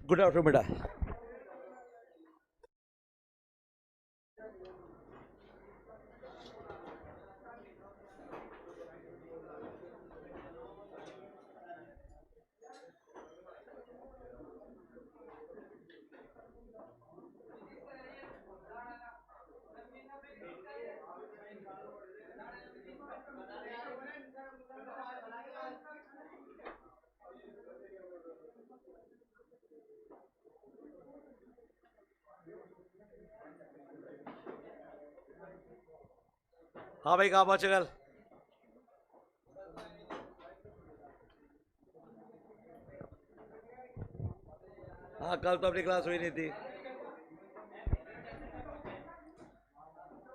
Good afternoon बेटा। हाँ भाई, कहाँ पहुंचे कल? हाँ, कल तो अपनी क्लास हुई नहीं थी।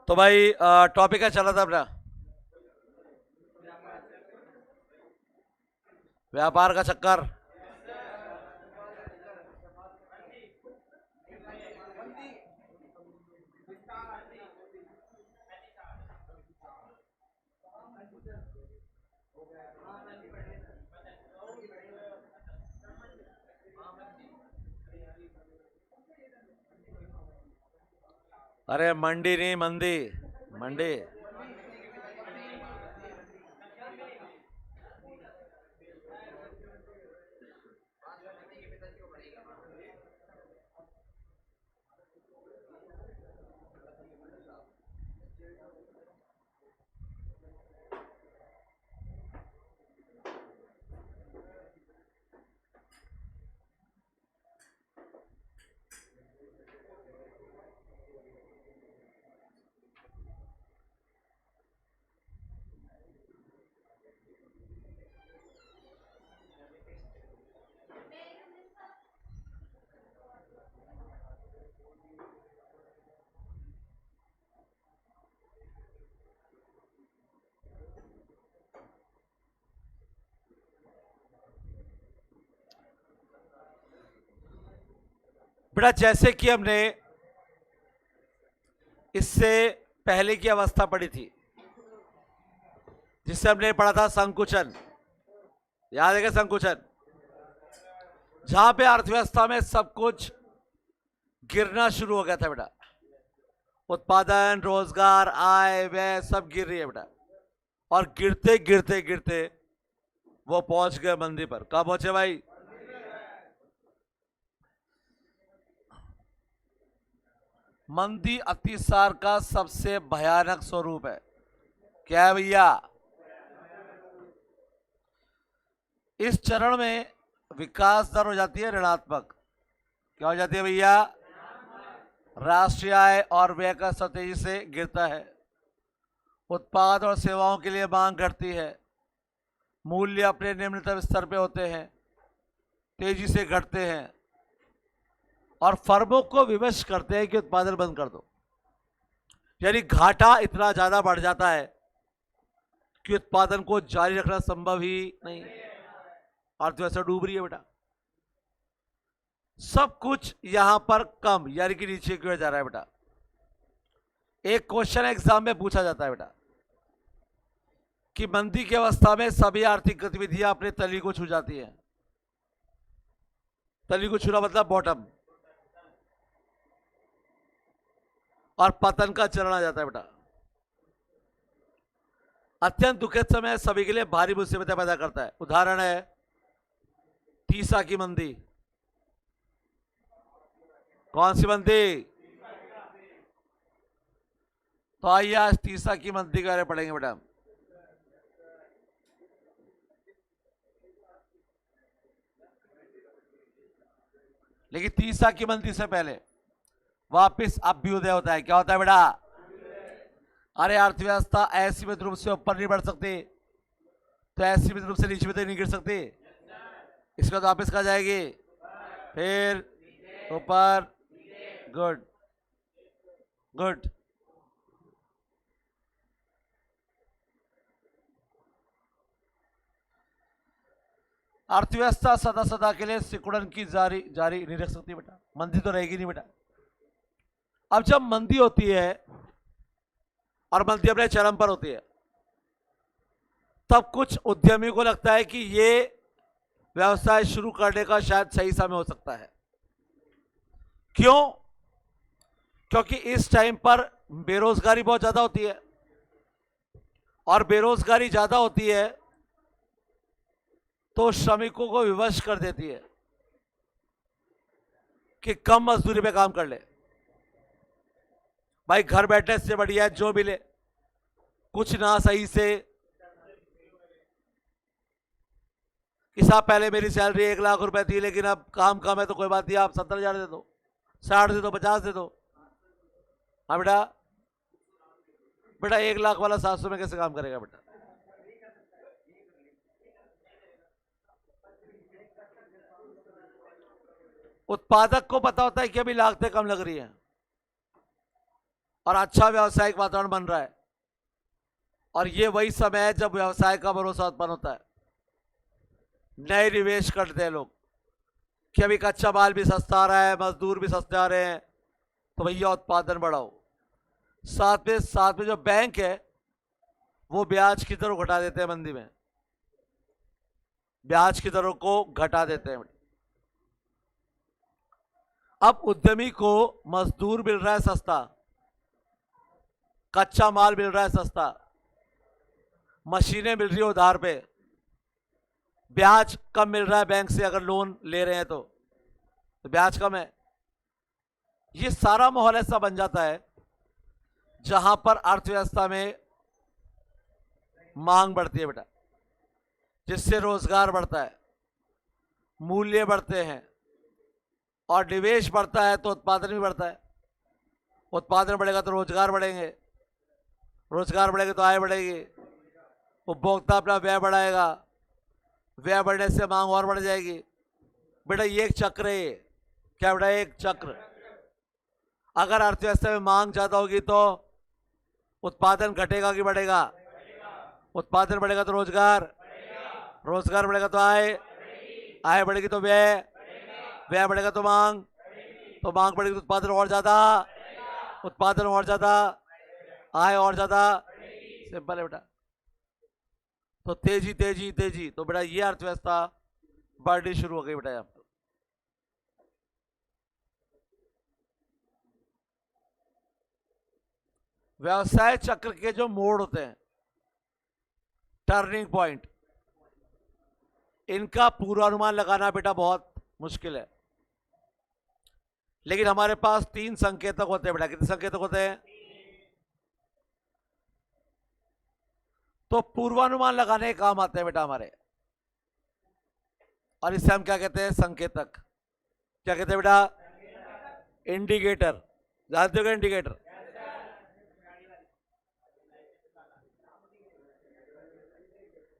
तो भाई टॉपिक क्या चल रहा था अपना? व्यापार का चक्कर। अरे मंडी नहीं, मंदी। मंडी। बेटा, जैसे कि हमने इससे पहले की अवस्था पढ़ी थी, जिससे हमने पढ़ा था संकुचन। याद है क्या संकुचन? जहां पे अर्थव्यवस्था में सब कुछ गिरना शुरू हो गया था बेटा। उत्पादन, रोजगार, आय, व्यय सब गिर रही है बेटा। और गिरते गिरते गिरते वो पहुंच गए मंदी पर। कहां पहुंचे भाई? मंदी अतिसार का सबसे भयानक स्वरूप है। क्या है भैया? इस चरण में विकास दर हो जाती है ऋणात्मक। क्या हो जाती है भैया? राष्ट्रीय आय और व्यय का स्तर तेजी से गिरता है। उत्पाद और सेवाओं के लिए मांग घटती है। मूल्य अपने निम्नतम स्तर पे होते हैं, तेजी से घटते हैं और फर्मों को विवश करते हैं कि उत्पादन बंद कर दो। यानी घाटा इतना ज्यादा बढ़ जाता है कि उत्पादन को जारी रखना संभव ही नहीं। अर्थव्यवस्था डूब रही है बेटा। सब कुछ यहां पर कम यानी कि नीचे की ओर जा रहा है बेटा। एक क्वेश्चन एग्जाम में पूछा जाता है बेटा कि मंदी की अवस्था में सभी आर्थिक गतिविधियां अपने तली को छू जाती हैं। तली को छूना मतलब बॉटम, और पतन का चरण आ जाता है बेटा। अत्यंत दुखद समय सभी के लिए भारी मुसीबतें पैदा करता है। उदाहरण है तीसा की मंदी। कौन सी मंदी? तो आइए आज तीसा की मंदी के बारे में पढ़ेंगे बेटा। लेकिन तीसा की मंदी से पहले वापिस अभ्युदय होता है। क्या होता है बेटा? अरे अर्थव्यवस्था असीमित रूप से ऊपर नहीं बढ़ सकती, तो असीमित रूप से नीचे भी तो नहीं गिर सकती। इसके बाद वापिस कहा जाएगी, फिर ऊपर। Good good. अर्थव्यवस्था सदा सदा के लिए सिकुड़न की जारी नहीं रख सकती बेटा। मंदी तो रहेगी नहीं बेटा। अब जब मंदी होती है और मंदी अपने चरम पर होती है, तब कुछ उद्यमी को लगता है कि ये व्यवसाय शुरू करने का शायद सही समय हो सकता है। क्यों? क्योंकि इस टाइम पर बेरोजगारी बहुत ज्यादा होती है, और बेरोजगारी ज्यादा होती है तो श्रमिकों को विवश कर देती है कि कम मजदूरी पे काम कर ले। भाई घर बैठने से बढ़िया है जो मिले, कुछ ना सही से कि साहब पहले मेरी सैलरी 1 लाख रुपए थी, लेकिन अब काम कम है तो कोई बात नहीं, आप 70,000 दे दो, 60 दे दो, 50 दे दो। हाँ बेटा, बेटा 1 लाख वाला 700 में कैसे काम करेगा बेटा? उत्पादक को पता होता है कि अभी लागतें कम लग रही हैं और अच्छा व्यावसायिक वातावरण बन रहा है, और ये वही समय है जब व्यवसाय का भरोसा उत्पन्न होता है। नए निवेश करते हैं लोग कि अभी कच्चा माल भी सस्ता आ रहा है, मजदूर भी सस्ते आ रहे हैं, तो भैया उत्पादन बढ़ाओ। साथ में जो बैंक है वो ब्याज की दरों घटा देते हैं, मंदी में ब्याज की दरों को घटा देते हैं। अब उद्यमी को मजदूर मिल रहा है सस्ता, कच्चा माल मिल रहा है सस्ता, मशीनें मिल रही है उधार पे, ब्याज कम मिल रहा है बैंक से, अगर लोन ले रहे हैं तो ब्याज कम है। ये सारा माहौल ऐसा बन जाता है जहां पर अर्थव्यवस्था में मांग बढ़ती है बेटा, जिससे रोजगार बढ़ता है, मूल्य बढ़ते हैं, और निवेश बढ़ता है तो उत्पादन भी बढ़ता है। उत्पादन बढ़ेगा तो रोजगार बढ़ेंगे, रोजगार बढ़ेगा तो आय बढ़ेगी, उपभोक्ता अपना व्यय बढ़ाएगा, व्यय बढ़ने से मांग और बढ़ जाएगी। बेटा ये एक चक्र है। क्या बेटा? एक चक्र। अगर अर्थव्यवस्था में मांग ज्यादा होगी तो उत्पादन घटेगा कि बढ़ेगा? उत्पादन बढ़ेगा तो रोजगार, रोजगार बढ़ेगा तो आय, आय बढ़ेगी तो व्यय, व्यय बढ़ेगा तो मांग बढ़ेगी तो उत्पादन और ज्यादा, उत्पादन और ज्यादा, आय और ज्यादा। सिंपल है बेटा। तो तेजी तेजी तेजी, तो बेटा ये अर्थव्यवस्था बढ़नी शुरू हो गई बेटा। यहाँ पर व्यवसाय चक्र के जो मोड़ होते हैं, टर्निंग पॉइंट, इनका पूर्वानुमान लगाना बेटा बहुत मुश्किल है, लेकिन हमारे पास 3 संकेतक होते हैं बेटा। कितने संकेतक होते हैं? तो पूर्वानुमान लगाने के काम आते हैं बेटा हमारे, और इसे हम क्या कहते हैं? संकेतक। क्या कहते हैं बेटा? इंडिकेटर। जानते हो क्या इंडिकेटर?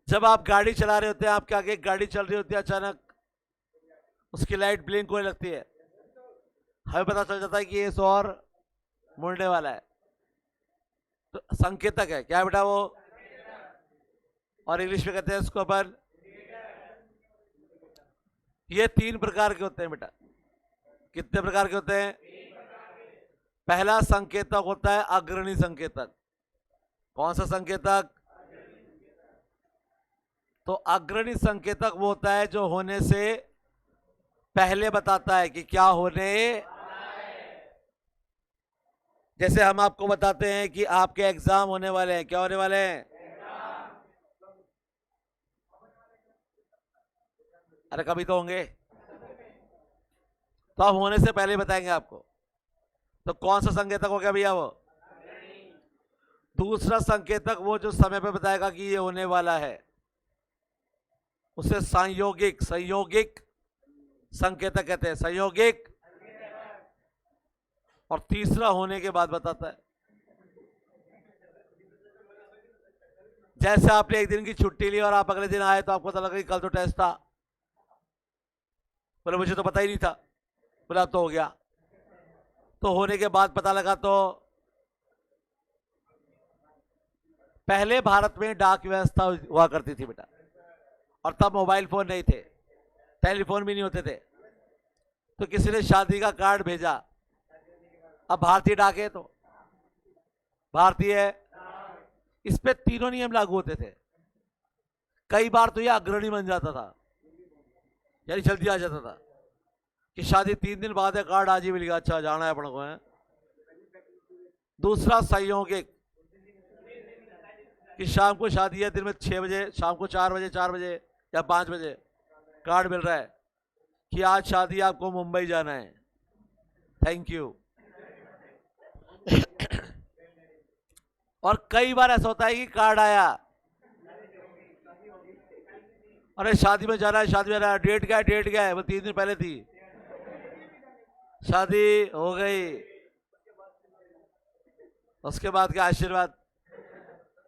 जब आप गाड़ी चला रहे होते हैं, आपके आगे एक गाड़ी चल रही होती है, अचानक उसकी लाइट ब्लिंक होने लगती है, हमें पता चल जाता है कि ये सो और मुड़ने वाला है, तो संकेतक है। क्या है बेटा वो? और इंग्लिश में कहते हैं इसको अपन। ये 3 प्रकार के होते हैं बेटा। कितने प्रकार के होते हैं? पहला संकेतक होता है अग्रणी संकेतक। कौन सा संकेतक? तो अग्रणी संकेतक वो होता है जो होने से पहले बताता है कि क्या होने। जैसे हम आपको बताते हैं कि आपके एग्जाम होने वाले हैं। क्या होने वाले हैं? अरे कभी तो होंगे, तो हम होने से पहले बताएंगे आपको। तो कौन सा संकेतक हो गया भैया वो? दूसरा संकेतक वो जो समय पे बताएगा कि ये होने वाला है, उसे संयोगिक संकेतक कहते हैं, संयोगिक। और तीसरा होने के बाद बताता है। जैसे आपने एक दिन की छुट्टी ली और आप अगले दिन आए तो आपको पता लगा कि कल तो टेस्ट था, बोले मुझे तो पता ही नहीं था, बोले अब तो हो गया। तो होने के बाद पता लगा। तो पहले भारत में डाक व्यवस्था हुआ करती थी बेटा, और तब मोबाइल फोन नहीं थे, टेलीफोन भी नहीं होते थे। तो किसी ने शादी का कार्ड भेजा, अब भारतीय डाक है तो भारतीय, इस पे तीनों नियम लागू होते थे। कई बार तो यह अग्रणी बन जाता था, यानी जल्दी आ जाता था। कि शादी 3 दिन बाद है, कार्ड आज ही मिल गया, अच्छा जाना है अपन को है। दूसरा संयोगिक, कि शाम को शादी है, दिन में 6 बजे, शाम को 4 बजे या 5 बजे कार्ड मिल रहा है कि आज शादी, आपको मुंबई जाना है, थैंक यू। और कई बार ऐसा होता है कि कार्ड आया, अरे शादी में जाना है, शादी में जाना है, डेट क्या है, वो 3 दिन पहले थी, शादी हो गई, उसके बाद क्या आशीर्वाद,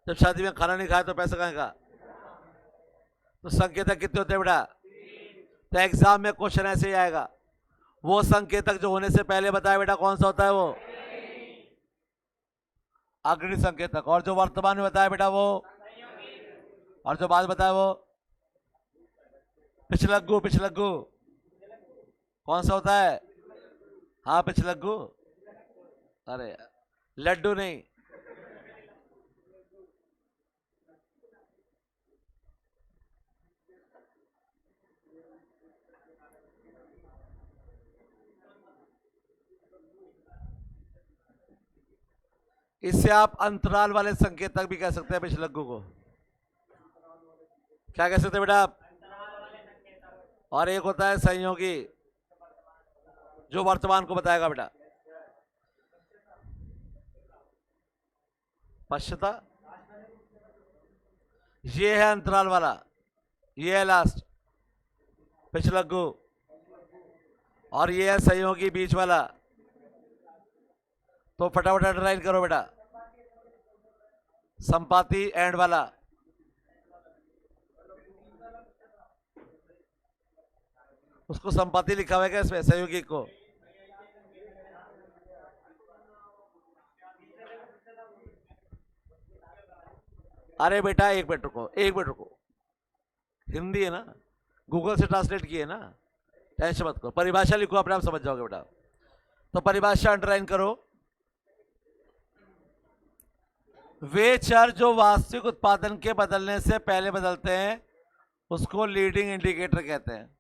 जब शादी में खाना नहीं खाया तो पैसा कहाँ का। तो संकेतक कितने होते हैं बेटा? तो एग्जाम में क्वेश्चन ऐसे ही आएगा, वो संकेतक जो होने से पहले बताया बेटा कौन सा होता है, वो अग्रणी संकेतक, और जो वर्तमान में बताया बेटा वो, और जो बाद बताया वो पिछलग्गू। पिछलग्गू कौन सा होता है? हाँ पिछलग्गू, अरे लड्डू नहीं। इससे आप अंतराल वाले संकेतक भी कह सकते हैं पिछलग्गू को। क्या कह सकते हैं बेटा आप? और एक होता है संयोगी, जो वर्तमान को बताएगा बेटा। पश्चता, ये है अंतराल वाला, ये है लास्ट पिछलग्गू, और ये है संयोगी बीच वाला। तो फटाफट अंडरलाइन करो बेटा, संपाती एंड वाला। उसको संपाती लिखा हुआ है क्या इसमें, सहयोगी को? अरे बेटा एक मिनट रुको, एक मिनट रुको, हिंदी है ना, गूगल से ट्रांसलेट की है ना, टेंशन मत करो, परिभाषा लिखो, अपने आप समझ जाओगे बेटा। तो परिभाषा अंडरलाइन करो, वे चर जो वास्तविक उत्पादन के बदलने से पहले बदलते हैं उसको लीडिंग इंडिकेटर कहते हैं।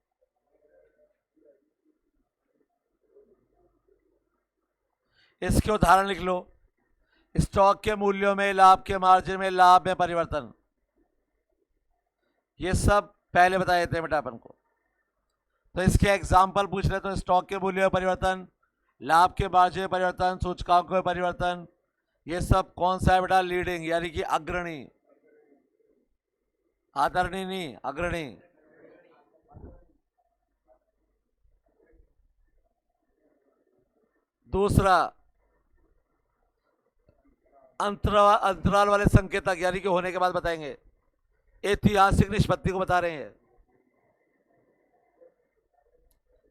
इसके उदाहरण लिख लो, स्टॉक के मूल्यों में, लाभ के मार्जिन में, लाभ में परिवर्तन, ये सब पहले बताए देते हैं बेटा अपन को। तो इसके एग्जाम्पल पूछ रहे तो स्टॉक के मूल्य में परिवर्तन, लाभ के मार्जिन में परिवर्तन, सूचकांकों में परिवर्तन, ये सब कौन सा है बेटा? लीडिंग, यानी कि अग्रणी, आदरणीय नहीं, अग्रणी। दूसरा अंतराल वाले संकेतक, यानी कि होने के बाद बताएंगे, ऐतिहासिक निष्पत्ति को बता रहे हैं।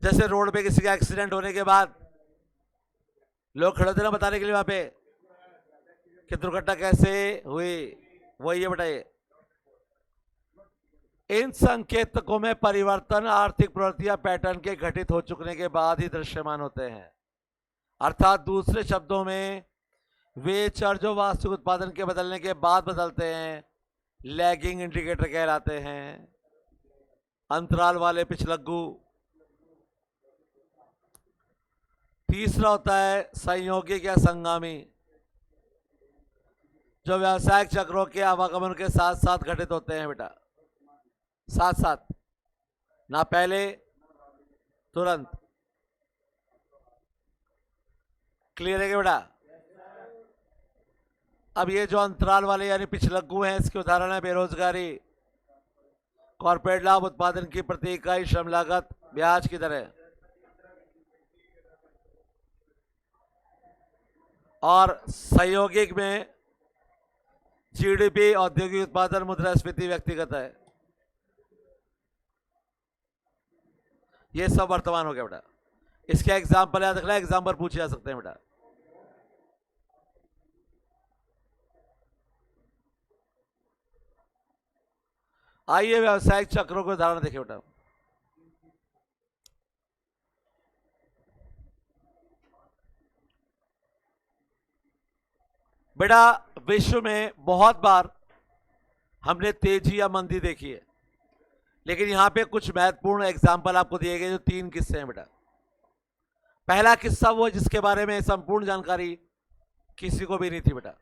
जैसे रोड पे किसी का एक्सीडेंट होने के बाद लोग खड़े थे ना बताने के लिए वहां पे कि दुर्घटना कैसे हुई, वही है बेटा ये। इन संकेतकों में परिवर्तन आर्थिक प्रवृत्तियां पैटर्न के घटित हो चुकने के बाद ही दृश्यमान होते हैं। अर्थात दूसरे शब्दों में वे चर जो वास्तविक उत्पादन के बदलने के बाद बदलते हैं लैगिंग इंडिकेटर कहलाते हैं। अंतराल वाले पिछलग्गू। तीसरा होता है संयोगिक या संगामी, जो व्यावसायिक चक्रों के आवागमन के साथ साथ घटित होते हैं बेटा, साथ साथ, ना पहले तुरंत। क्लियर है क्या बेटा? अब ये जो अंतराल वाले यानी पिछलग्गू हैं, इसके उदाहरण है बेरोजगारी, कॉर्पोरेट लाभ, उत्पादन की प्रति इकाई श्रम लागत, ब्याज की दरें। और संयोगिक में जीडीपी, औद्योगिक उत्पादन, मुद्रास्फीति व्यक्तिगत है। ये सब वर्तमान हो गया बेटा। इसके एग्जाम्पल याद रखना, एग्जाम्पल पूछे जा सकते हैं बेटा। आइए व्यावसायिक चक्रों के उदाहरण देखिए बेटा। बेटा विश्व में बहुत बार हमने तेजी या मंदी देखी है, लेकिन यहां पे कुछ महत्वपूर्ण एग्जाम्पल आपको दिए गए, जो 3 किस्से हैं बेटा। पहला किस्सा वो जिसके बारे में संपूर्ण जानकारी किसी को भी नहीं थी बेटा।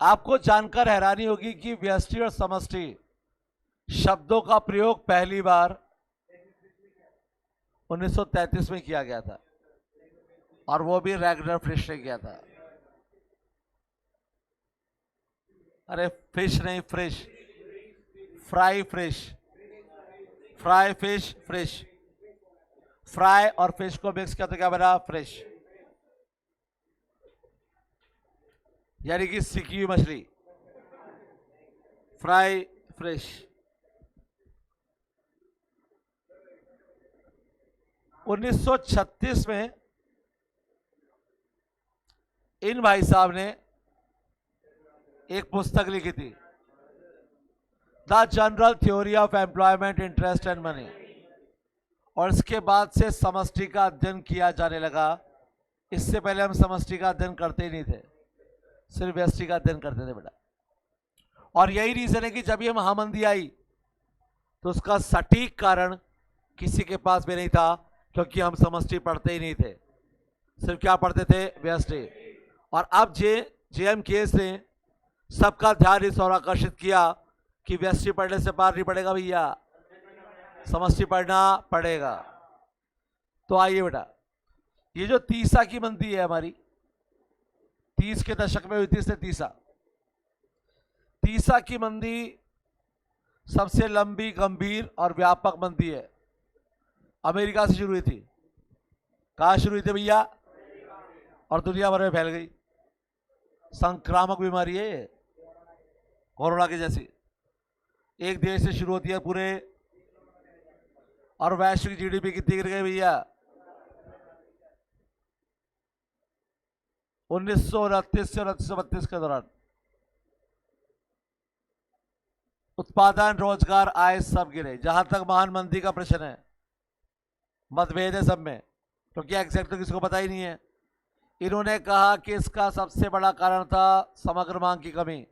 आपको जानकर हैरानी होगी कि व्यष्टि और समष्टि शब्दों का प्रयोग पहली बार 1933 में किया गया था, और वो भी रैगनर फ्रिश ने किया था। अरे फिश नहीं, फ्रिश, फ्राई फिश, फ्राई फिश, फ्रिश, फ्राई और फिश को मिक्स किया तो क्या बना? फ्रिश, यानी कि सिकी हुई मछली, फ्राई फ्रिश। 1936 में इन भाई साहब ने एक पुस्तक लिखी थी, the general theory of employment, interest and money, और इसके बाद से समष्टि का अध्ययन किया जाने लगा। इससे पहले हम समष्टि का अध्ययन करते ही नहीं थे, सिर्फ व्यष्टि का अध्ययन करते थे बेटा। और यही रीजन है कि जब ये महामंदी आई तो उसका सटीक कारण किसी के पास भी नहीं था, क्योंकि हम समष्टि पढ़ते ही नहीं थे, सिर्फ क्या पढ़ते थे? व्यष्टि। और अब JMKS ने सबका ध्यान इस ओर आकर्षित किया कि व्यष्टि पढ़ने से पार नहीं पड़ेगा भैया, समष्टि पढ़ना पड़ेगा। तो आइए बेटा, ये जो तीसा की मंदी है हमारी, 30 के दशक में हुई थी, इससे तीसा की मंदी सबसे लंबी, गंभीर और व्यापक मंदी है। अमेरिका से शुरू हुई थी। कहाँ शुरू हुई थी भैया? और दुनिया भर में फैल गई। संक्रामक बीमारी है ये, कोरोना की जैसी। एक देश से शुरू होती है पूरे, और वैश्विक GDP कितनी गिर गई भैया? 1929 से 1932 के दौरान उत्पादन, रोजगार, आय सब गिरे। जहां तक महान मंदी का प्रश्न है, मतभेद है सब में, क्योंकि एग्जैक्ट तो किसी को पता ही नहीं है। इन्होंने कहा कि इसका सबसे बड़ा कारण था समग्र मांग की कमी,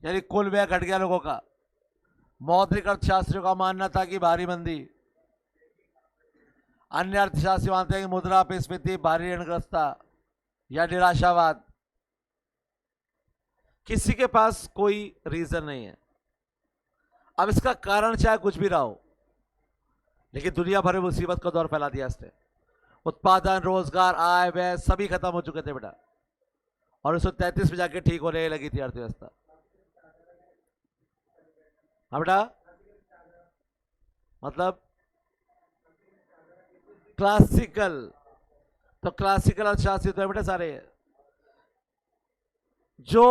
यानी कुल व्यय घट गया लोगों का। मौद्रिक अर्थशास्त्रियों का मानना था कि भारी मंदी, अन्य अर्थशास्त्री मानते हैं कि मुद्रास्फीति, भारी ऋणग्रस्तता या निराशावाद। किसी के पास कोई रीजन नहीं है। अब इसका कारण चाहे कुछ भी रहा हो, लेकिन दुनिया भर में मुसीबत का दौर फैला दिया इसने। उत्पादन, रोजगार, आय, व्यय सभी खत्म हो चुके थे बेटा, और 1933 में जाके ठीक होने लगी थी अर्थव्यवस्था। हाँ बेटा, मतलब क्लासिकल, तो क्लासिकल अर्थशास्त्री तो है बेटा सारे, जो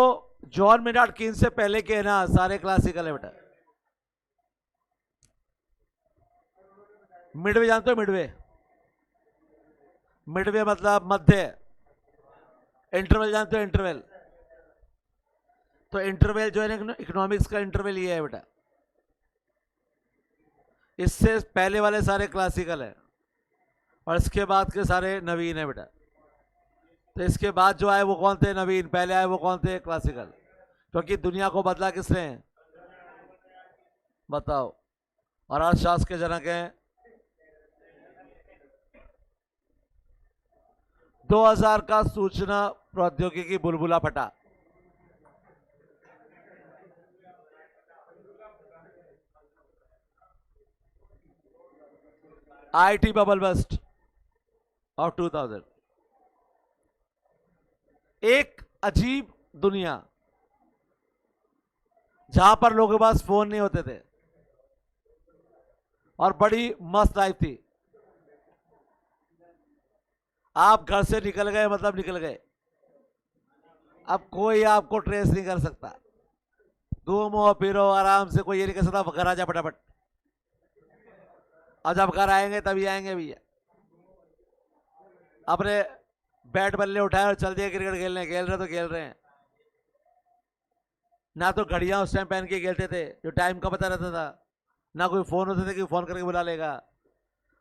जॉन मेनार्ड कीन्स से पहले के ना, सारे क्लासिकल है बेटा। मिडवे जानते हो? मिडवे, मिडवे मतलब मध्य। इंटरवल जानते हो? इंटरवल, तो इंटरवल जो है ना, इकोनॉमिक्स का इंटरवल ये है बेटा। इससे पहले वाले सारे क्लासिकल है, और इसके बाद के सारे नवीन है बेटा। तो इसके बाद जो आए वो कौन थे? नवीन। पहले आए वो कौन थे? क्लासिकल। क्योंकि दुनिया को बदला किसने? बताओ। और अर्थशास्त्र के जनक हैं 2000 का सूचना प्रौद्योगिकी बुलबुला फटा। IT bubble bust of 2000। एक अजीब दुनिया, जहां पर लोगों के पास फोन नहीं होते थे और बड़ी मस्त लाइफ थी। आप घर से निकल गए मतलब निकल गए, अब कोई आपको ट्रेस नहीं कर सकता। घूमो फिरो आराम से, कोई ये नहीं कह सकता घर आ जा फटाफट। और जब घर आएंगे तभी आएंगे भैया। अपने बैट बल्ले उठाए और चल दिए क्रिकेट खेलने, खेल रहे तो खेल रहे हैं। ना तो घड़ियां उस टाइम पहन के खेलते थे जो टाइम का पता रहता था, ना कोई फोन होते थे कि फोन करके बुला लेगा।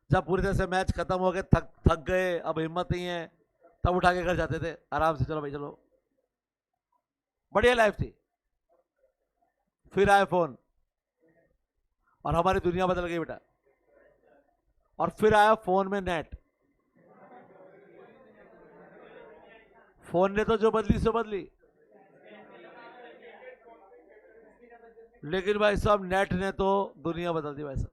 जब पूरी तरह से मैच खत्म हो गए, थक गए, अब हिम्मत नहीं है, तब उठा के घर जाते थे आराम से, चलो भाई चलो। बढ़िया लाइफ थी। फिर आए फोन और हमारी दुनिया बदल गई बेटा। और फिर आया फोन में नेट। फोन ने तो जो बदली सो बदली, लेकिन भाई साहब नेट ने तो दुनिया बदल दी भाई साहब।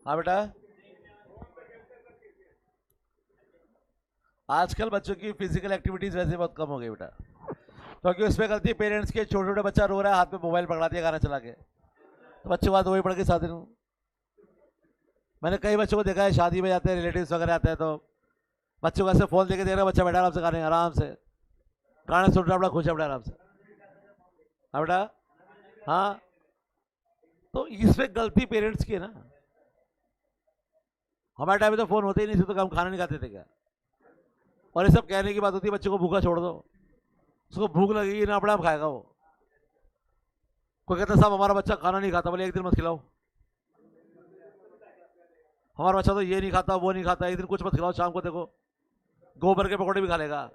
हाँ बेटा, आजकल बच्चों की फिजिकल एक्टिविटीज वैसे बहुत कम हो गई बेटा, क्योंकि उसमें गलती पेरेंट्स के। छोटे छोटे बच्चा रो रहा है, हाथ में मोबाइल पकड़ा दिया गाना चला के, तो बच्चे बात वही पढ़ के साथ हूँ। मैंने कई बच्चों को देखा है, शादी में जाते हैं, रिलेटिव्स वगैरह आते हैं, तो बच्चों को ऐसे फोन देके दे रहा, बच्चा बैठा आराम से गाने, आराम से गाने सुन रहा, बड़ा खुश है बड़ा आराम से। हाँ बेटा, हाँ। तो इसमें गलती पेरेंट्स की है ना। हमारे टाइम में तो फोन होते ही नहीं थे, तो हम खाना नहीं खाते थे क्या। और ये सब कहने की बात होती है, बच्चे को भूखा छोड़ दो, उसको भूख लगेगी ना, अपने आप खाएगा वो। कोई कहता साहब हमारा बच्चा खाना नहीं खाता, बोले एक दिन मत खिलाओ। हमारा बच्चा तो ये नहीं खाता, वो नहीं खाता, एक दिन कुछ मत खिलाओ, शाम को देखो गोबर के पकौड़े भी खा लेगा।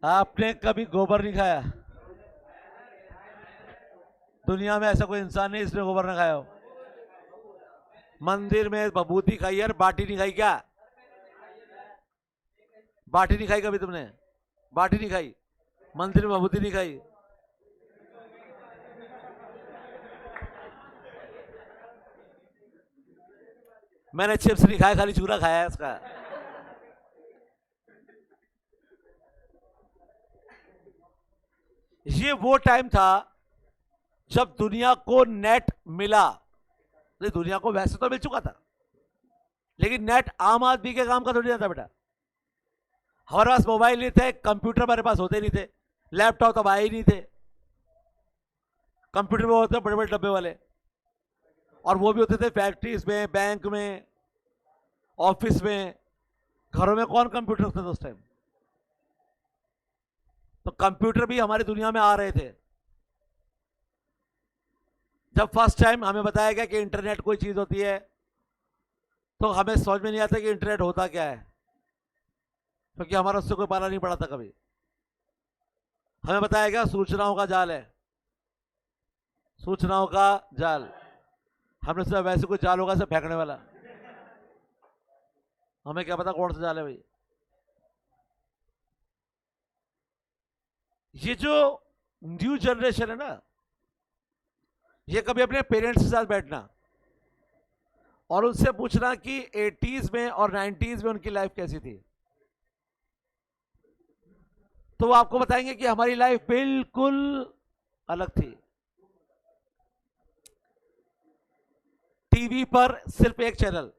आपने कभी गोबर नहीं खाया? दुनिया में ऐसा कोई इंसान नहीं जिसने गोबर ना खाया हो। मंदिर में भभूति खाई यार, बाटी नहीं खाई क्या? बाटी नहीं खाई कभी तुमने? बाटी नहीं खाई, मंदिर में भभूति नहीं खाई। मैंने चिप्स नहीं खाया, खाली चूरा खाया है इसका। ये वो टाइम था जब दुनिया को नेट मिला। तो दुनिया को वैसे तो मिल चुका था, लेकिन नेट आम आदमी के काम का थोड़ी ना था बेटा। हमारे पास मोबाइल नहीं थे, कंप्यूटर हमारे पास होते नहीं थे, लैपटॉप तो आए ही नहीं थे। कंप्यूटर में होते बड़े बड़े डब्बे वाले, और वो भी होते थे फैक्ट्रीज में, बैंक में, ऑफिस में। घरों में कौन कंप्यूटर रखते थे उस टाइम? तो कंप्यूटर भी हमारी दुनिया में आ रहे थे। जब फर्स्ट टाइम हमें बताया गया कि इंटरनेट कोई चीज होती है, तो हमें समझ में नहीं आता कि इंटरनेट होता क्या है, क्योंकि हमारा उससे कोई पाला नहीं पड़ा था कभी। हमें बताया गया सूचनाओं का जाल है, सूचनाओं का जाल। हमने सोचा वैसे कोई जाल होगा से फेंकने वाला, हमें क्या पता कौन सा जाल है भाई। ये जो न्यू जनरेशन है ना, ये कभी अपने पेरेंट्स के साथ बैठना और उनसे पूछना कि 80s में और 90s में उनकी लाइफ कैसी थी, तो वो आपको बताएंगे कि हमारी लाइफ बिल्कुल अलग थी। टीवी पर सिर्फ एक चैनल,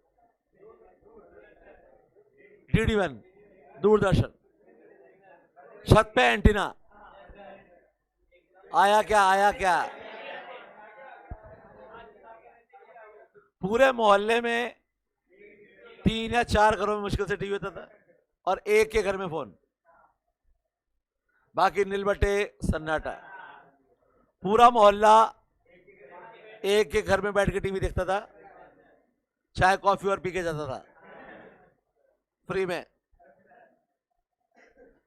DD1, दूरदर्शन। छत पे एंटीना। आया क्या, आया क्या? पूरे मोहल्ले में 3 या 4 घरों में मुश्किल से टीवी होता था, और एक के घर में फोन, बाकी नीलबट्टे सन्नाटा। पूरा मोहल्ला एक के घर में बैठ के टीवी देखता था, चाय कॉफी और पी के जाता था फ्री में।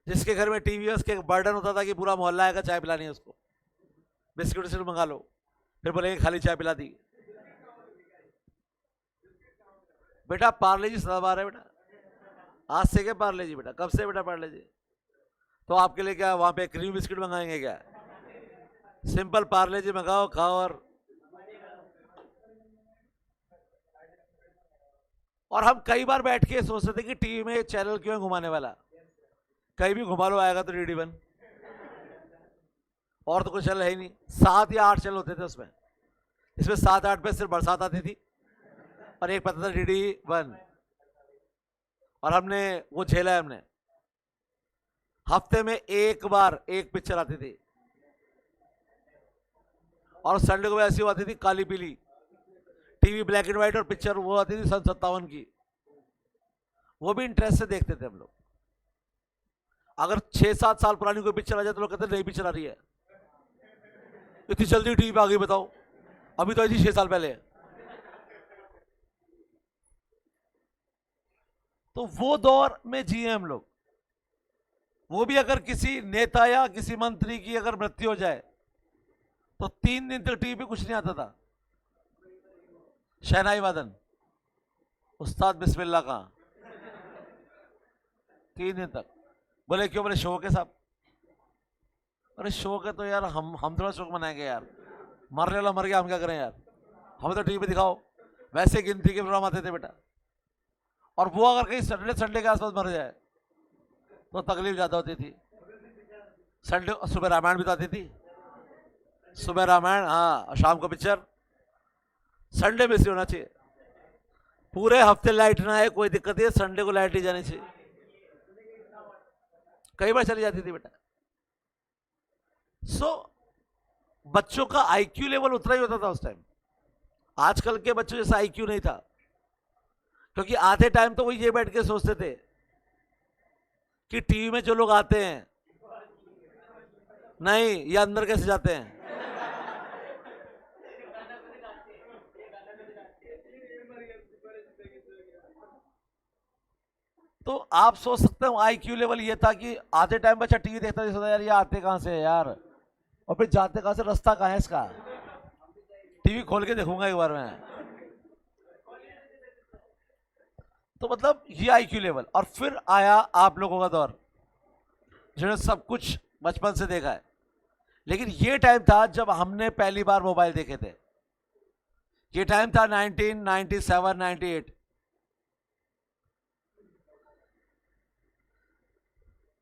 जिसके घर में टीवी है उसके बर्डन होता था कि पूरा मोहल्ला आएगा, चाय पिलानी है उसको, बिस्किट से मंगा लो, फिर बोलेंगे खाली चाय पिला दी। बेटा पार्ले जी सदाबहार है बेटा, आज से क्या पार्ले जी बेटा, कब से बेटा पार्ले जी? तो आपके लिए क्या वहां पे क्रीम बिस्किट मंगाएंगे क्या? सिंपल पार्ले जी मंगाओ, खाओ। और हम कई बार बैठ के सोचते थे कि टीवी में चैनल क्यों है घुमाने वाला, कहीं भी घुमा लो आएगा तो DD1, और तो कुछ चैनल है ही नहीं। 7 या 8 चैनल होते थे उसमें, इसमें 7-8 पे सिर्फ बरसात आती थी, और एक पता था DD1। और हमने वो झेला है हमने। हफ्ते में एक बार एक पिक्चर आती थी, और संडे को ऐसी आती थी काली पीली, टीवी ब्लैक एंड व्हाइट, और पिक्चर वो आती थी सन 57 की। वो भी इंटरेस्ट से देखते थे हम लोग। अगर 6-7 साल पुरानी कोई पिक्चर आ जाए तो लोग कहते नई पिक्चर आ रही है, इतनी जल्दी टीवी पे आ गई बताओ, अभी तो आई थी 6 साल पहले। तो वो दौर में जिए हम लोग। वो भी अगर किसी नेता या किसी मंत्री की अगर मृत्यु हो जाए तो 3 दिन तक टीवी पे कुछ नहीं आता था। शहनाई वादन, उस्ताद बिस्मिल्लाह का 3 दिन तक। बोले क्यों? बोले शौक है साहब। अरे शौक है तो यार हम थोड़ा शौक मनाएंगे यार, मरने वाला मर गया, हम क्या करें यार, हमें तो टीवी पे दिखाओ। वैसे गिनती के प्रोग्राम आते थे बेटा, और वो अगर कहीं संडे के आसपास मर जाए तो तकलीफ ज्यादा होती थी। संडे सुबह रामायण भी तो आती थी, सुबह रामायण, हाँ, शाम को पिक्चर। संडे में से होना चाहिए। पूरे हफ्ते लाइट ना आए कोई दिक्कत नहीं है, संडे को लाइट ही जानी चाहिए। कई बार चली जाती थी बेटा। बच्चों का आईक्यू लेवल उतना ही होता था उस टाइम। आजकल के बच्चों जैसा आईक्यू नहीं था, क्योंकि आधे टाइम तो वो ये बैठ के सोचते थे कि टीवी में जो लोग आते हैं, नहीं ये अंदर कैसे जाते हैं। तो आप सोच सकते हो आईक्यू लेवल ये था कि आधे टाइम बच्चा टीवी देखता था, यार ये आते कहां से है यार, और फिर जाते कहां से, रास्ता कहां है इसका, टीवी खोल के देखूंगा एक बार मैं। तो मतलब ये आईक्यू लेवल। और फिर आया आप लोगों का दौर, जिन्होंने सब कुछ बचपन से देखा है। लेकिन ये टाइम था जब हमने पहली बार मोबाइल देखे थे। ये टाइम था 1997, 98,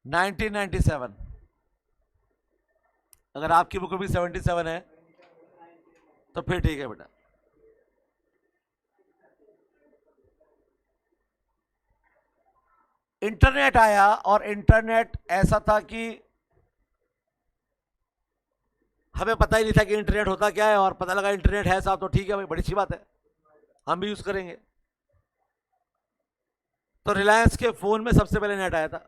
1997। अगर आपकी बुक में भी 77 है तो फिर ठीक है बेटा। इंटरनेट आया, और इंटरनेट ऐसा था कि हमें पता ही नहीं था कि इंटरनेट होता क्या है, और पता लगा इंटरनेट है साहब तो ठीक है भाई, बड़ी अच्छी बात है, हम भी यूज करेंगे। तो रिलायंस के फोन में सबसे पहले नेट आया था।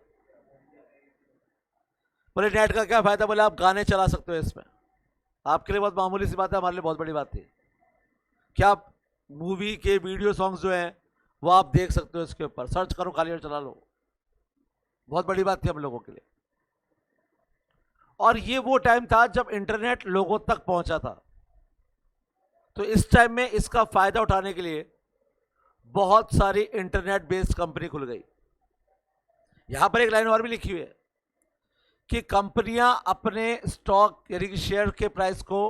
बोले नेट का क्या फायदा? बोले आप गाने चला सकते हो इसमें। आपके लिए बहुत मामूली सी बात है, हमारे लिए बहुत बड़ी बात थी। क्या आप मूवी के वीडियो सॉन्ग्स जो हैं वो आप देख सकते हो इसके ऊपर, सर्च करो खाली और चला लो। बहुत बड़ी बात थी हम लोगों के लिए। और ये वो टाइम था जब इंटरनेट लोगों तक पहुंचा था। तो इस टाइम में इसका फायदा उठाने के लिए बहुत सारी इंटरनेट बेस्ड कंपनी खुल गई। यहां पर एक लाइन और भी लिखी हुई है कि कंपनियां अपने स्टॉक यानी कि शेयर के प्राइस को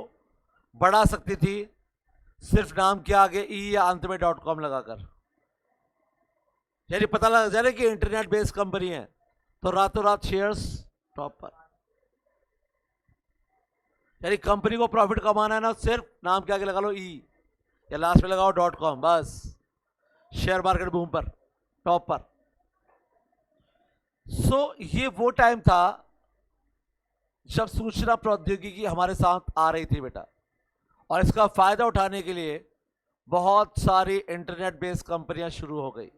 बढ़ा सकती थी सिर्फ नाम के आगे ई या अंत में .com लगाकर। यानी पता लगा जा रहा है कि इंटरनेट बेस्ड कंपनी है तो रातों रात शेयर्स टॉप पर। यानी कंपनी को प्रॉफिट कमाना है ना, सिर्फ नाम के आगे लगा लो ई या लास्ट में लगाओ .com, बस शेयर मार्केट बूम पर, टॉप पर। ये वो टाइम था जब सूचना प्रौद्योगिकी हमारे साथ आ रही थी बेटा, और इसका फायदा उठाने के लिए बहुत सारी इंटरनेट बेस्ड कंपनियां शुरू हो गई।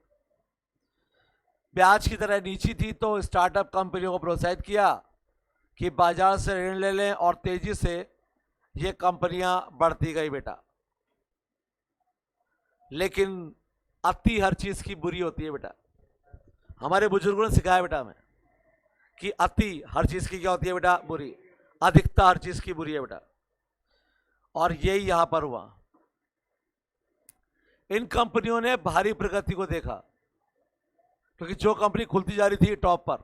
ब्याज की तरह नीची थी तो स्टार्टअप कंपनियों को प्रोत्साहित किया कि बाजार से ऋण ले लें, और तेजी से ये कंपनियां बढ़ती गई बेटा। लेकिन अति हर चीज की बुरी होती है बेटा। हमारे बुजुर्गों ने सिखाया बेटा हमें कि अति हर चीज की क्या होती है बेटा? बुरी। अधिकता हर चीज की बुरी है बेटा। और यही यहां पर हुआ। इन कंपनियों ने भारी प्रगति को देखा, क्योंकि जो कंपनी खुलती जा रही थी टॉप पर,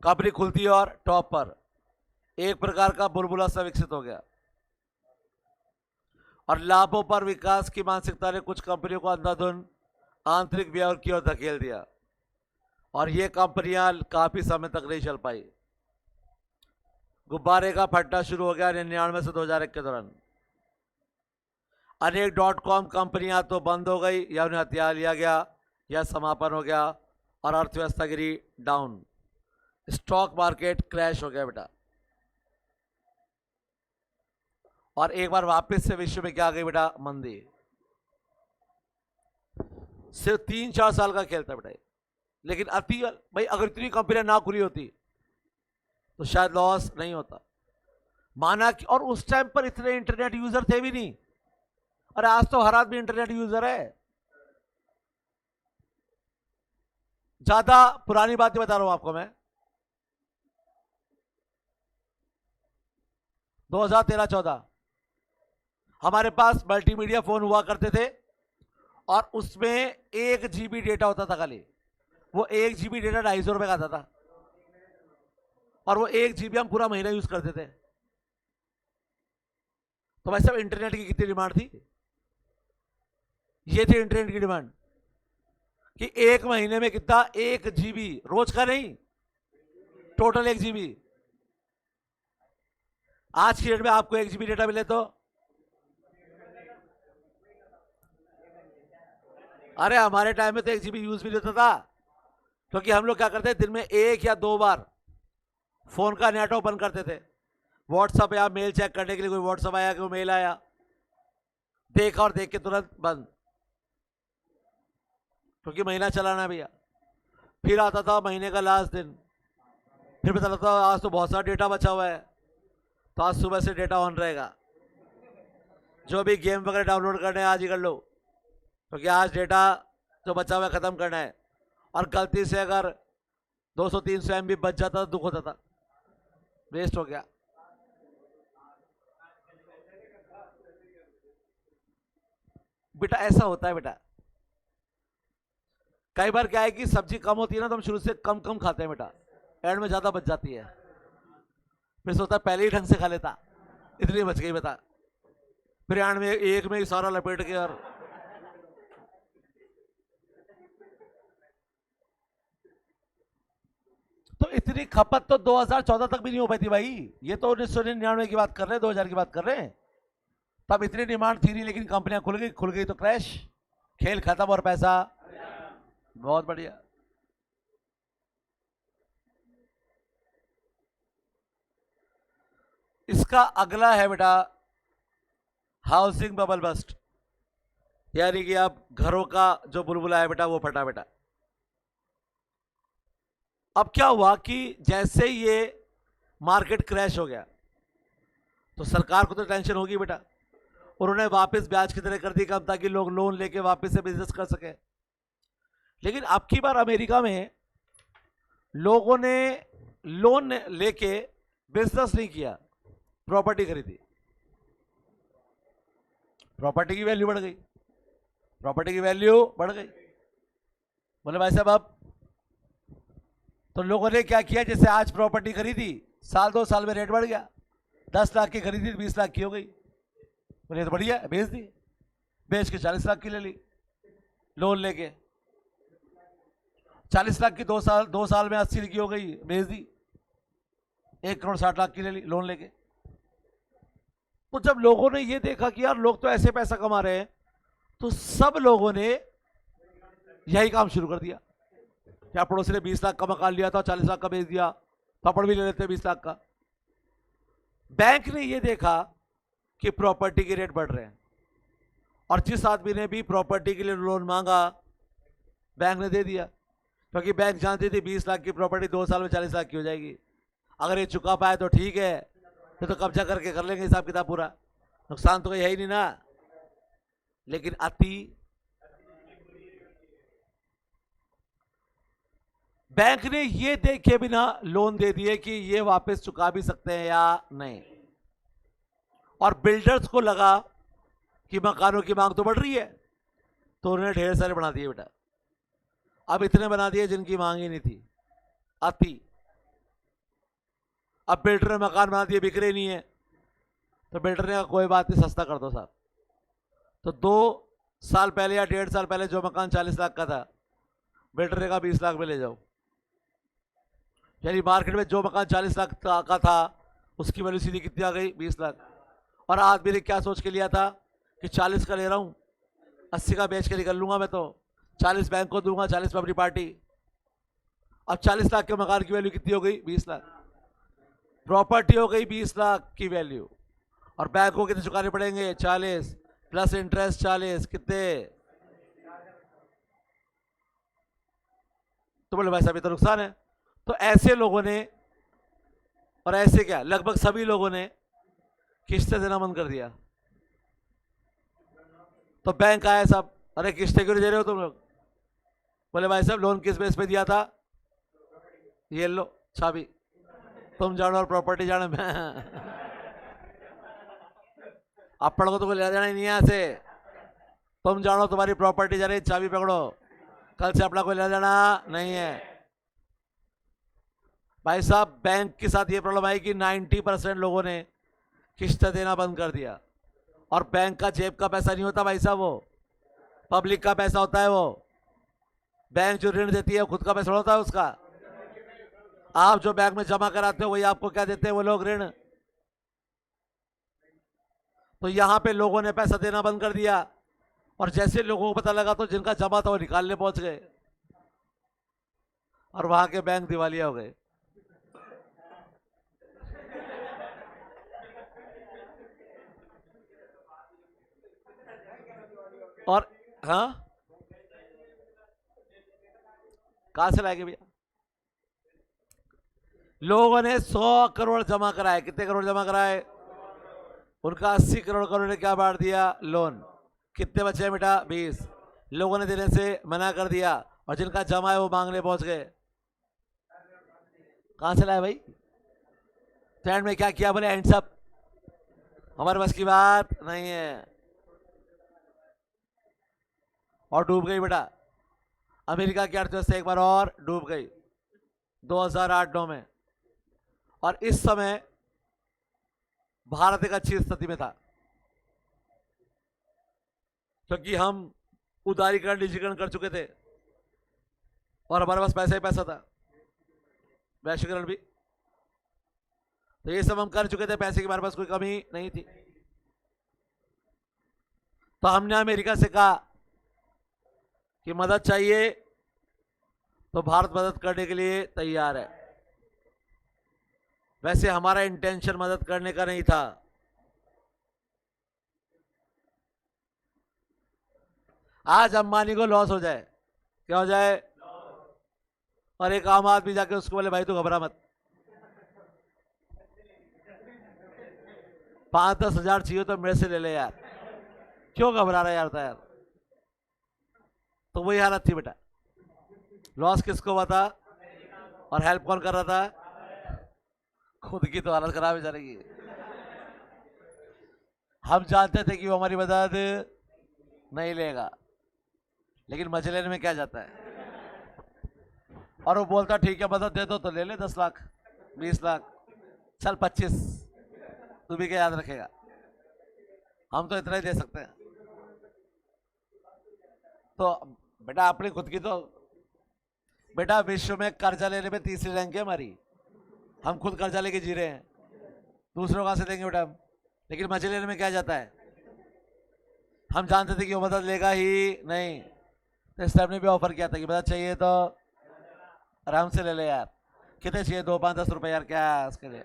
कंपनी खुलती और टॉप पर, एक प्रकार का बुलबुला सा विकसित हो गया। और लाभों पर विकास की मानसिकता ने कुछ कंपनियों को अंधाधुंध आंतरिक व्यय की ओर धकेल दिया, और ये कंपनियां काफी समय तक नहीं चल पाई। गुब्बारे का फटना शुरू हो गया 99 से 2001 के दौरान। अनेक .com कंपनियां तो बंद हो गई, या उन्हें हथिया लिया गया, या समापन हो गया, और अर्थव्यवस्था गिरी डाउन। स्टॉक मार्केट क्रैश हो गया बेटा। और एक बार वापस से विश्व में क्या आ गई बेटा? मंदी। सिर्फ 3-4 साल का खेल था बेटा। लेकिन अति भाई, अगर इतनी कंपनियां ना खुली होती तो शायद लॉस नहीं होता। माना कि, और उस टाइम पर इतने इंटरनेट यूजर थे भी नहीं। अरे आज तो हर आदमी इंटरनेट यूजर है। ज्यादा पुरानी बातें बता रहा हूं आपको मैं। 2013-14 हमारे पास मल्टीमीडिया फोन हुआ करते थे और उसमें 1 GB डेटा होता था खाली। वो 1 GB डेटा 250 रुपए का आता था और वो 1 GB हम पूरा महीना यूज करते थे। तो भाई साहब इंटरनेट की कितनी डिमांड थी? ये थी इंटरनेट की डिमांड कि एक महीने में कितना, 1 GB, रोज का नहीं, टोटल 1 GB। आज की डेट में आपको 1 GB डेटा मिले तो, अरे हमारे टाइम में तो 1 GB यूज भी नहीं होता था, क्योंकि हम लोग क्या करते थे, दिन में 1 या 2 बार फोन का नेट ओपन करते थे। व्हाट्सएप या मेल चेक करने के लिए, कोई व्हाट्सएप आया, कोई मेल आया, देखा और देख के तुरंत बंद, क्योंकि महीना चलाना भैया। फिर आता था महीने का लास्ट दिन, फिर पता लगता आज तो बहुत सारा डेटा बचा हुआ है, तो आज सुबह से डेटा ऑन रहेगा। जो भी गेम वगैरह डाउनलोड करने हैं आज ही कर लो, क्योंकि आज डेटा जो बचा हुआ है खत्म करना है। और गलती से अगर 200-300 MB बच जाता तो दुख होता था, वेस्ट हो गया। बेटा ऐसा होता है बेटा, कई बार क्या है कि सब्जी कम होती है ना, तो हम शुरू से कम कम खाते हैं बेटा, एंड में ज्यादा बच जाती है, फिर सोचता है पहले ही ढंग से खा लेता, इतनी बच गई बेटा, फिर एंड में एक में ही सारा लपेट के। और तो इतनी खपत तो 2014 तक भी नहीं हो पाई थी भाई। ये तो 1999 की बात कर रहे हैं, 2000 की बात कर रहे हैं। तब इतनी डिमांड थी नहीं, लेकिन कंपनियां खुल गई तो क्रैश, खेल खत्म और पैसा। बहुत बढ़िया। इसका अगला है बेटा हाउसिंग बबल बस्ट, यानी कि अब घरों का जो बुलबुला है बेटा वो फटा बेटा। अब क्या हुआ कि जैसे ये मार्केट क्रैश हो गया तो सरकार को तो टेंशन होगी बेटा, उन्होंने वापस ब्याज की तरह कर दी कम, ताकि लोग लोन लेके वापस से बिजनेस कर सके। लेकिन अब की बार अमेरिका में लोगों ने लोन लेके बिजनेस नहीं किया, प्रॉपर्टी खरीदी, प्रॉपर्टी की वैल्यू बढ़ गई, प्रॉपर्टी की वैल्यू बढ़ गई। बोले भाई साहब अब तो लोगों ने क्या किया, जैसे आज प्रॉपर्टी खरीदी, साल 2 साल में रेट बढ़ गया, 10 लाख की खरीदी 20 लाख की हो गई। बोले तो बढ़िया, बेच दी, बेच के 40 लाख की ले ली लोन लेके। 40 लाख की 2 साल में 80 की हो गई, बेच दी, 1 करोड़ 60 लाख की ले ली लोन लेके। तो जब लोगों ने ये देखा कि यार लोग तो ऐसे पैसा कमा रहे हैं, तो सब लोगों ने यही काम शुरू कर दिया। क्या पड़ोसी ने 20 लाख का मकान लिया था, 40 लाख का बेच दिया, पापड़ भी ले लेते 20 लाख का। बैंक ने ये देखा कि प्रॉपर्टी के रेट बढ़ रहे हैं, और जिस आदमी ने भी प्रॉपर्टी के लिए लोन मांगा बैंक ने दे दिया, क्योंकि बैंक जानती थी 20 लाख की प्रॉपर्टी 2 साल में 40 लाख की हो जाएगी। अगर ये चुका पाए तो ठीक है, फिर तो कब्जा करके कर लेंगे हिसाब किताब पूरा, नुकसान तो है ही नहीं ना। लेकिन अति बैंक ने ये देखे बिना लोन दे दिए कि ये वापस चुका भी सकते हैं या नहीं, और बिल्डर्स को लगा कि मकानों की मांग तो बढ़ रही है, तो उन्होंने ढेर सारे बना दिए बेटा। अब इतने बना दिए जिनकी मांग ही नहीं थी, अति। अब बिल्डर ने मकान बना दिए, बिक रहे नहीं है, तो बिल्डर ने कहा कोई बात नहीं, सस्ता कर दो साहब। तो 2 साल पहले या 1.5 साल पहले जो मकान 40 लाख का था, बिल्डर ने कहा 20 लाख में ले जाओ। यानी मार्केट में जो मकान 40 लाख का था, उसकी वैल्यू सीधी कितनी आ गई, 20 लाख। और आदमी ने क्या सोच के लिया था कि 40 का ले रहा हूं, 80 का बेच के निकल लूंगा मैं, तो 40 बैंक को दूंगा, 40 में अपनी पार्टी। अब 40 लाख के मकान की वैल्यू कितनी हो गई, 20 लाख। प्रॉपर्टी हो गई 20 लाख की वैल्यू, और बैंक को कितने चुकाने पड़ेंगे, 40 प्लस इंटरेस्ट 40, कितने। तो बोले भाई साहब ये तो नुकसान है। तो ऐसे लोगों ने, और ऐसे क्या लगभग सभी लोगों ने किस्तें देना बंद कर दिया। तो बैंक आया साहब, अरे किस्तें क्यों नहीं दे रहे हो तुम लोग? बोले भाई साहब लोन किस बेस पे दिया था? ये लो चाबी, तुम जानो और प्रॉपर्टी जानो। मैं आप पढ़ो तो कोई ले जाना ही नहीं है यहाँ से। तुम जानो तुम्हारी प्रॉपर्टी जा रही, चाबी पकड़ो, कल से अपना कोई ले जाना नहीं है। भाई साहब बैंक के साथ ये प्रॉब्लम आई कि 90% लोगों ने किस्त देना बंद कर दिया। और बैंक का जेब का पैसा नहीं होता भाई साहब, वो पब्लिक का पैसा होता है। वो बैंक जो ऋण देती है खुद का पैसा होता है उसका। आप जो बैंक में जमा कराते हो वही आपको क्या देते हैं वो लोग? ऋण। तो यहां पे लोगों ने पैसा देना बंद कर दिया, और जैसे लोगों को पता लगा तो जिनका जमा था वो निकालने पहुंच गए, और वहां के बैंक दिवालिया हो गए। और हाँ, कहां से लाएंगे भैया? लोगों ने 100 करोड़ जमा कराए। कितने करोड़ जमा कराए? उनका 80 करोड़ करोड़ ने क्या बांट दिया? लोन। कितने बचे बेटा? 20। लोगों ने देने से मना कर दिया, और जिनका जमा है वो मांगने पहुंच गए। कहां से लाए भाई? स्टैंड में क्या किया? बोले हैंड्स अप, हमारे बस की बात नहीं है। और डूब गई बेटा। अमेरिका की अर्थव्यवस्था एक बार और डूब गई 2008-9 में। और इस समय भारत एक अच्छी स्थिति में था, क्योंकि हम उदारीकरण निजीकरण कर चुके थे, और हमारे पास पैसा ही पैसा था, वैश्वीकरण भी। तो ये सब हम कर चुके थे, पैसे की हमारे पास कोई कमी नहीं थी। तो हमने अमेरिका से कहा कि मदद चाहिए, तो भारत मदद करने के लिए तैयार है। वैसे हमारा इंटेंशन मदद करने का नहीं था। आज अंबानी को लॉस हो जाए, क्या हो जाए? और एक आम आदमी जाके उसको बोले भाई तू घबरा मत, 5-10 हजार चाहिए तो मेरे से ले ले यार, क्यों घबरा रहा यार था यार। तो वही हालत थी बेटा। लॉस किसको हुआ था और हेल्प कौन कर रहा था? खुद की तो हालत खराब हो जा रही है। हम जानते थे कि वो हमारी मदद नहीं लेगा, लेकिन मजे लेने में क्या जाता है। और वो बोलता ठीक है मदद दे दो तो ले ले 10 लाख 20 लाख, चल 25, तू भी क्या याद रखेगा, हम तो इतना ही दे सकते हैं। तो बेटा अपनी खुद की तो, बेटा विश्व में कर्जा लेने में तीसरी रैंक है हमारी। हम खुद कर्जा लेके जी रहे हैं, दूसरों कहां से देंगे बेटा हम? लेकिन मजे लेने में क्या जाता है। हम जानते थे कि वो मदद लेगा ही नहीं, तो इस टाइम ने भी ऑफर किया था कि मदद चाहिए तो आराम से ले ले यार, कितने चाहिए? 2, 5, 10 रुपए यार, क्या है उसके लिए।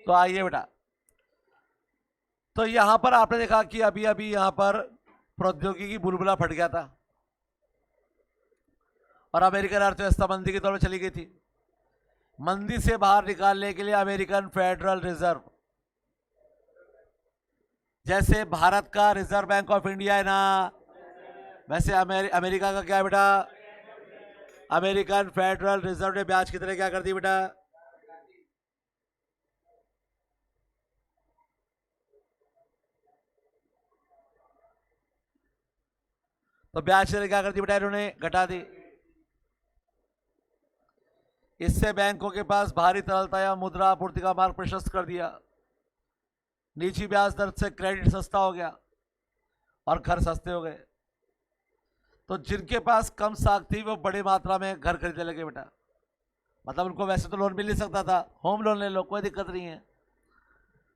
तो आइए बेटा, तो यहां पर आपने देखा कि अभी अभी यहां पर प्रौद्योगिकी बुलबुला फट गया था, और अमेरिकन अर्थव्यवस्था मंदी की तौर पर चली गई थी। मंदी से बाहर निकालने के लिए अमेरिकन फेडरल रिजर्व, जैसे भारत का रिजर्व बैंक ऑफ इंडिया है ना, वैसे अमेरिका का क्या है बेटा? अमेरिकन फेडरल रिजर्व ने ब्याज की तरह क्या कर दी बेटा? तो ब्याज की तरह क्या कर दी बेटा? इन्होंने घटा दी। इससे बैंकों के पास भारी तरलता या मुद्रा आपूर्ति का मार्ग प्रशस्त कर दिया। नीची ब्याज दर से क्रेडिट सस्ता हो गया और घर सस्ते हो गए। तो जिनके पास कम साख थी वो बड़ी मात्रा में घर खरीदने लगे बेटा। मतलब उनको वैसे तो लोन मिल नहीं सकता था, होम लोन ले लो कोई दिक्कत नहीं है।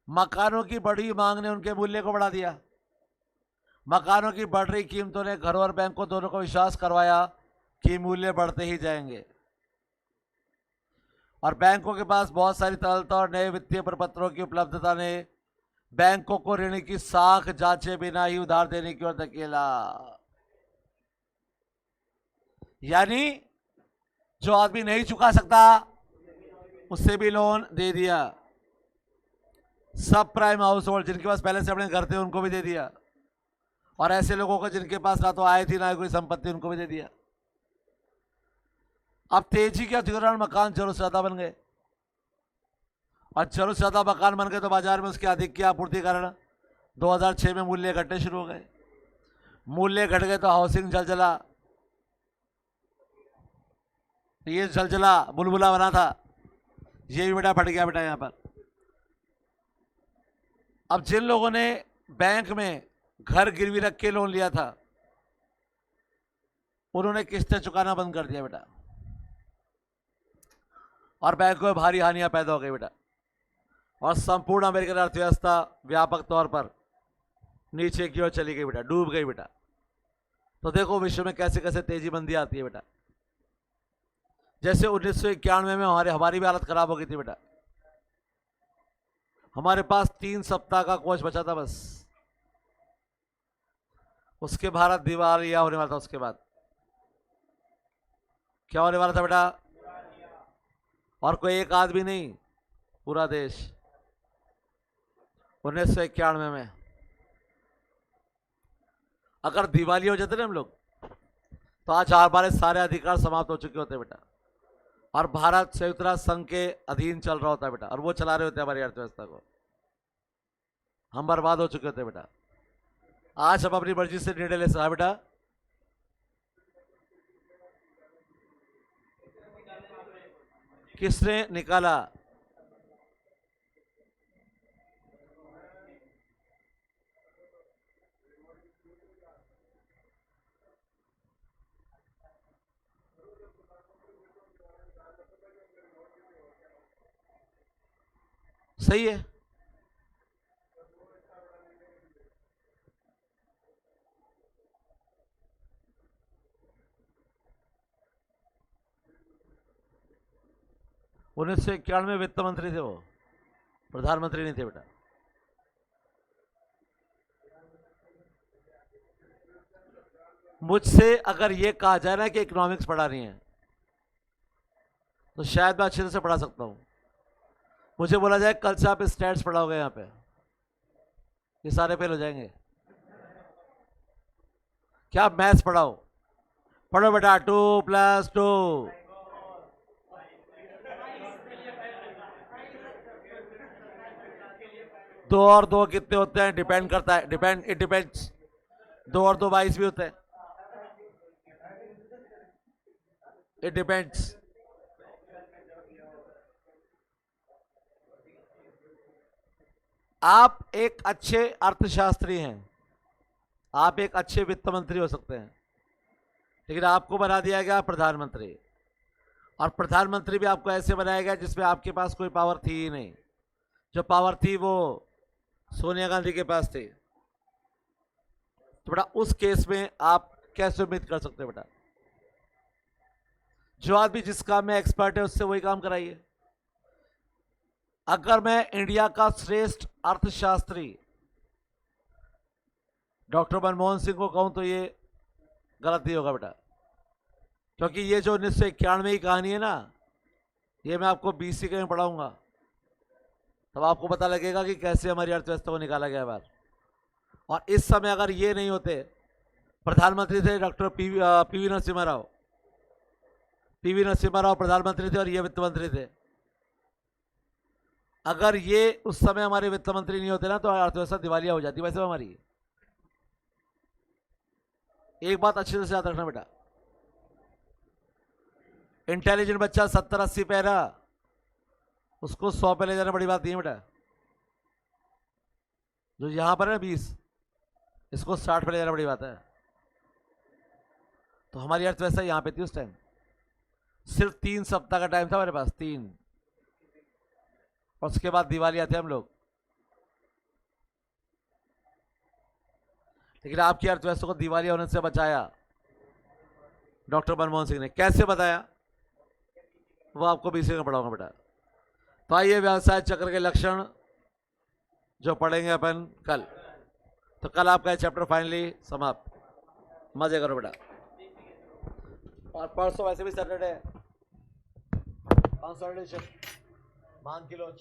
मकानों की बढ़ी मांग ने उनके मूल्य को बढ़ा दिया। मकानों की बढ़ रही कीमतों ने घरों और बैंकों दोनों को विश्वास करवाया कि मूल्य बढ़ते ही जाएंगे, और बैंकों के पास बहुत सारी तरलता और नए वित्तीय प्रपत्रों की उपलब्धता ने बैंकों को ऋण की साख जांचे बिना ही उधार देने की ओर धकेला। यानी जो आदमी नहीं चुका सकता उससे भी लोन दे दिया। सब प्राइम हाउस होल्ड जिनके पास पहले से अपने घर थे उनको भी दे दिया, और ऐसे लोगों को जिनके पास ना तो आय थी ना कोई संपत्ति उनको भी दे दिया। अब तेजी के दौरान मकान जरूरत से ज्यादा बन गए, और जरूरत से ज्यादा मकान बन गए तो बाजार में उसकी अधिक की आपूर्ति कारण 2006 में मूल्य घटने शुरू हो गए। मूल्य घट गए तो हाउसिंग जलजला, ये जलजला बुलबुला बना था, ये भी बेटा फट गया बेटा यहां पर। अब जिन लोगों ने बैंक में घर गिरवी रख के लोन लिया था उन्होंने किस्तें चुकाना बंद कर दिया बेटा, और बैंकों में भारी हानियां पैदा हो गई बेटा, और संपूर्ण अमेरिकन अर्थव्यवस्था व्यापक तौर पर नीचे की ओर चली गई बेटा, डूब गई बेटा। तो देखो विश्व में कैसे कैसे तेजी मंदी आती है बेटा। जैसे 1991 में हमारी भी हालत खराब हो गई थी बेटा। हमारे पास 3 सप्ताह का कोच बचा था बस, उसके भारत दिवालिया होने वाला था। उसके बाद क्या होने वाला था बेटा? और कोई एक आदमी नहीं, पूरा देश। 1991 में अगर दिवाली हो जाते ना हम लोग तो आज हमारे सारे अधिकार समाप्त हो चुके होते बेटा, और भारत संयुक्त राष्ट्र संघ के अधीन चल रहा होता है बेटा, और वो चला रहे होते हमारी अर्थव्यवस्था को। हम बर्बाद हो चुके होते बेटा। आज हम अपनी मर्जी से निर्णय ले सकते बेटा। किसने निकाला? सही है। उन्नीस सौ 91 में वित्त मंत्री थे वो, प्रधानमंत्री नहीं थे बेटा। मुझसे अगर ये कहा जाए ना कि इकोनॉमिक्स पढ़ा रही है तो शायद मैं अच्छे से पढ़ा सकता हूं। मुझे बोला जाए कल से आप स्टैट्स पढ़ाओगे यहाँ पे, ये सारे फेल हो जाएंगे। क्या आप मैथ्स पढ़ाओ? पढ़ो बेटा, 2 + 2। दो और दो कितने होते हैं? डिपेंड करता है, इट डिपेंड्स। 2 और 2 22 भी होते हैं, इट डिपेंड्स। आप एक अच्छे अर्थशास्त्री हैं, आप एक अच्छे वित्त मंत्री हो सकते हैं, लेकिन आपको बना दिया गया प्रधानमंत्री, और प्रधानमंत्री भी आपको ऐसे बनाया गया जिसमें आपके पास कोई पावर थी ही नहीं। जो पावर थी वो सोनिया गांधी के पास थी। तो बेटा उस केस में आप कैसे उम्मीद कर सकते हैं बेटा? जो आदमी जिस काम में एक्सपर्ट है उससे वही काम कराइए। अगर मैं इंडिया का श्रेष्ठ अर्थशास्त्री डॉक्टर मनमोहन सिंह को कहूं तो ये गलत नहीं होगा बेटा, क्योंकि ये जो 1991 की कहानी है ना, ये मैं आपको BC के में पढ़ाऊंगा, तब आपको पता लगेगा कि कैसे हमारी अर्थव्यवस्था को निकाला गया बाहर। और इस समय अगर ये नहीं होते, प्रधानमंत्री थे doctor PV Narasimha Rao, PV Narasimha Rao प्रधानमंत्री थे और ये वित्त मंत्री थे। अगर ये उस समय हमारे वित्त मंत्री नहीं होते ना तो अर्थव्यवस्था दिवालिया हो जाती वैसे हमारी। एक बात अच्छे से याद रखना बेटा, इंटेलिजेंट बच्चा 70-80 पे रहा, उसको 100 पे ले जाना बड़ी बात नहीं है बेटा। जो यहां पर है 20, इसको 60 पे ले जाना बड़ी बात है। तो हमारी अर्थव्यवस्था यहां पे थी उस टाइम, सिर्फ 3 सप्ताह का टाइम था हमारे पास, 3, और उसके बाद दिवालिया थे हम लोग। लेकिन आपकी अर्थव्यवस्था को दिवालिया होने से बचाया डॉक्टर मनमोहन सिंह ने। कैसे बताया वो आपको BC में पढ़ाऊंगा बेटा। तो आइए व्यवसाय चक्र के लक्षण जो पढ़ेंगे अपन कल। तो कल आपका चैप्टर फाइनली समाप्त। मजे करो बेटा। और परसों वैसे भी सैटरडे है, 5 सैटरडे मान की लॉन्च।